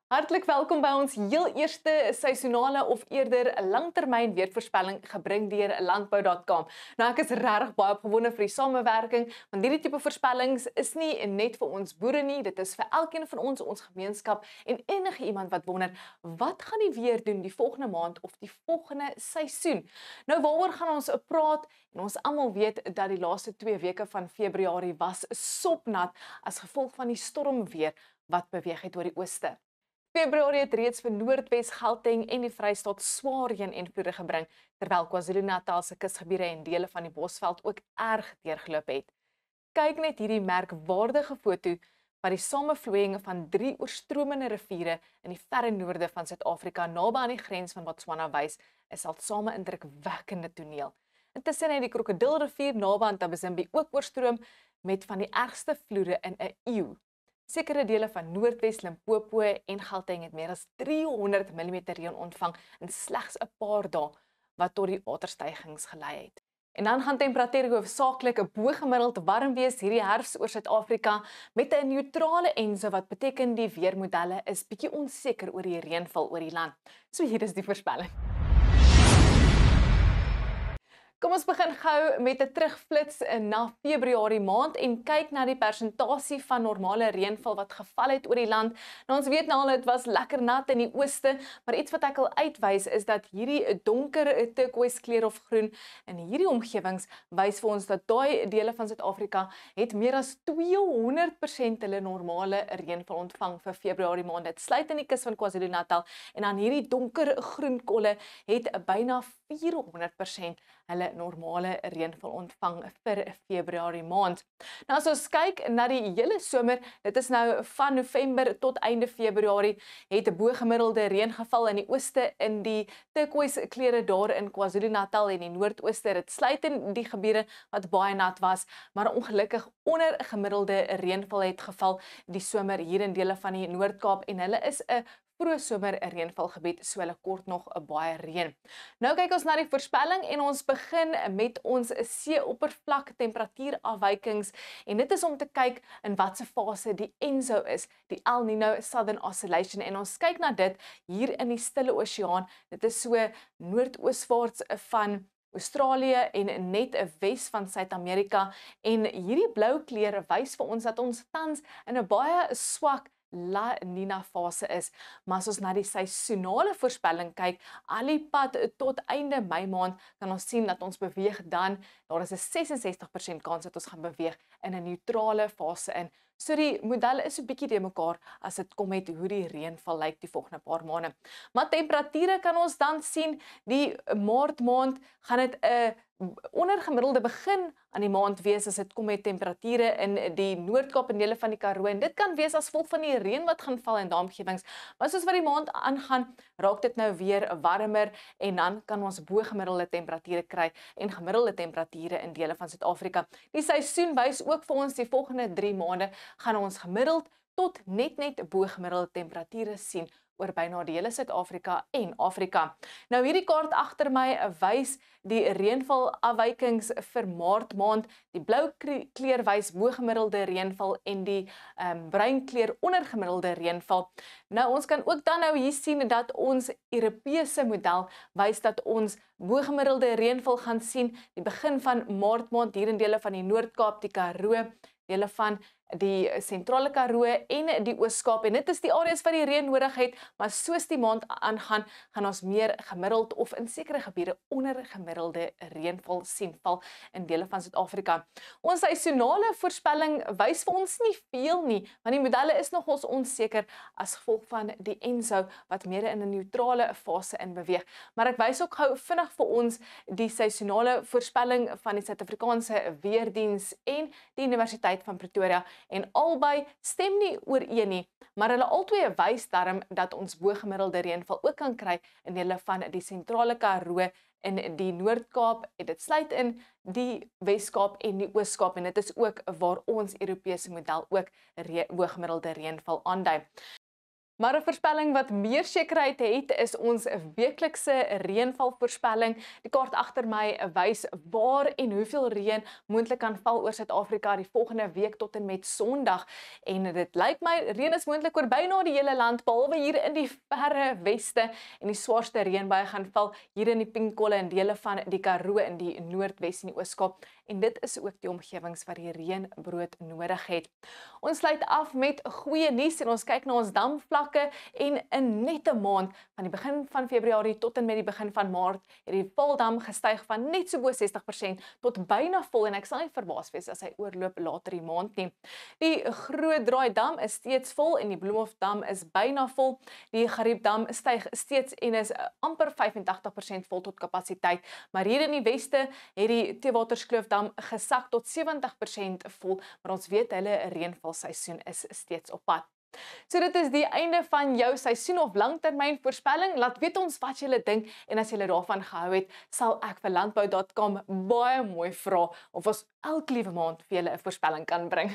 Hartlik welkom by ons heel eerste seisonale of eerder langtermyn weervoorspelling gebring deur landbou.com. Nou ek is regtig baie opgewonde vir die samewerking, want hierdie tipe voorspellings is nie net vir ons boere nie, dit is vir elkeen van ons gemeenskap en enige iemand wat wonder, wat gaan die weer doen die volgende maand of die volgende seisoen? Nou waaroor gaan ons praat? En ons almal weet dat die laaste 2 weke van Februarie was sopnat as gevolg van die stormweer wat beweeg het oor die ooste. Februarie het reeds vir Noordwes, Gauteng en die Vrystaat swaar reën-invloede gebring, terwyl KwaZulu-Natal se kusgebiede en dele van die Bosveld ook erg deurgeloop het. Kyk net hierdie merkwaardige foto van die samevloeiing van 3 oorstromende riviere in die verre noorde van Suid-Afrika naby aan die grens van Botswana wys, is alsame indrukwekkende toneel. Intussen het die Krokodilrivier naby aan Thabazimbi ook oorstroom met van die ergste vloede in 'n eeu. Sekere dele van Noordwes, Limpopo en Gauteng het meer as 300 mm reën ontvang in slegs 'n paar dae, wat tot die waterstygings gelei het. En dan gaan temperature hoofsaaklik bo-gemiddeld warm wees hierdie herfs oor Suid-Afrika met 'n neutrale ENSO wat beteken die weermodelle is bietjie onseker oor die reënval oor die land. So hier is die voorspelling. Kom ons begin gou met 'n terugflits na Februarie maand en kyk na die persentasie van normale reënval wat geval het oor die land. Nou ons weet nou al dit was lekker nat in die ooste, maar iets wat ek wil uitwys is dat hierdie donker turquoise kleur of groen in hierdie omgewings wys vir ons dat daai dele van Suid-Afrika het meer as 200% hulle normale reënval ontvang vir Februarie maand. Dit sluit in die kus van KwaZulu-Natal en dan hierdie donker groen kolle het byna 400% hulle normale reënval ontvang vir Februarie maand. Nou as ons kyk na die hele somer, dit is nou van November tot einde Februarie, het 'n bo-gemiddelde reën geval in die ooste in die turquoise kleure daar in KwaZulu-Natal en die noordooste. Dit sluit in die gebiede wat baie nat was, maar ongelukkig onder gemiddelde reënval het geval die somer hier in dele van die Noord-Kaap en hulle is 'n vroeë somer reënvalgebied, so hulle kort nog 'n baie reën. Nou kyk ons na die voorspelling en ons begin met ons see-oppervlak temperatuurafwykings en dit is om te kyk in watter fase die ENSO is, die El Niño Southern Oscillation, en ons kyk na dit hier in die Stille Oseaan. Dit is so noordooswaarts van Australië en net 'n wes van Suid-Amerika, en hierdie blou kleure wys vir ons dat ons tans in 'n baie swak La Nina fase is. Maar as ons na die seisonale voorspelling kyk, al die pad tot einde Mei maand, kan ons sien dat ons beweeg dan, daar is 'n 66% kans dat ons gaan beweeg in 'n neutrale fase in. So die modelle is 'n bietjie de mekaar as dit kom met hoe die reënval lyk die volgende paar maande. Maar temperature kan ons dan sien, die Maart maand gaan dit 'n ondergemiddelde begin aan die maand wees as dit kom met temperature in die Noord-Kaap en dele van die Karoo, en dit kan wees as gevolg van die reën wat gaan val in daai omgewings. Maar soos wat die maand aangaan, raak dit nou weer warmer en dan kan ons bo-gemiddelde temperature kry en gemiddelde temperature in dele van Suid-Afrika. Die seisoen wys ook vir ons die volgende 3 maande gaan ons gemiddeld tot net bo-gemiddelde temperature sien oor byna die hele Suid-Afrika en Afrika. Nou hierdie kaart agter my wys die reënvalafwykings vir Maart maand. Die blou kleur wys bo-gemiddelde reënval en die bruin kleur ondergemiddelde reënval. Nou ons kan ook dan nou hier sien dat ons Europese model wys dat ons bo-gemiddelde reënval gaan sien die begin van Maart maand hier in dele van die Noord-Kaap, die Karoo, dele van die sentrale Karoo en die Oos-Kaap, en dit is die areas wat die reën nodig het, maar soos die maand aangaan, gaan ons meer gemiddeld of in sekere gebiede ondergemiddelde reënval sien val in dele van Suid-Afrika. Ons seisonale voorspelling wys vir ons nie veel nie, want die modelle is nogals onseker as gevolg van die ENSO wat meer in 'n neutrale fase in beweeg. Maar ek wys ook gou vinnig vir ons die seisonale voorspelling van die Suid-Afrikaanse Weerdiens en die Universiteit van Pretoria, en albei stem nie ooreen nie, maar hulle albei wys darm dat ons bo-gemiddelde reënval ook kan kry in dele van die sentrale Karoo in die Noord-Kaap, en dit sluit in die Wes-Kaap en die Oos-Kaap, en dit is ook waar ons Europese model ook bo-gemiddelde reënval aandui. Maar 'n voorspelling wat meer sekerheid het, is ons weeklikse reënvalvoorspelling. Die kaart agter my wys waar en hoeveel reën moontlik kan val oor Suid-Afrika die volgende week tot en met Sondag. En dit lyk my reën is moontlik oor byna die hele land, behalwe hier in die verre weste, en die swaarste reënbuie gaan val hier in die Pinkkolle en dele van die Karoo in die Noordwes en die Oos-Kaap. En dit is ook die omgewings waar die reën brood nodig het. Ons sluit af met goeie nuus en ons kyk na ons damvlakke en in net 'n maand van die begin van Februarie tot en met die begin van Maart het die Vaaldam gestyg van net so bo 60% tot byna vol en ek sal nie verbaas wees as hy oorloop later die maand nie. Die Groot Draai Dam is steeds vol en die Bloemhofdam is byna vol. Die Gariepdam styg steeds en is amper 85% vol tot kapasiteit, maar hier in die weste het die Theewaterskloof gesak tot 70% vol, maar ons weet hulle reënvalseisoen is steeds op pad. So dit is die einde van jou seisoen of langtermyn voorspelling. Laat weet ons wat julle dink en as julle daarvan gehou het, sal ek vir landbou.com baie mooi vra of ons elke liewe maand vir julle 'n voorspelling kan bring.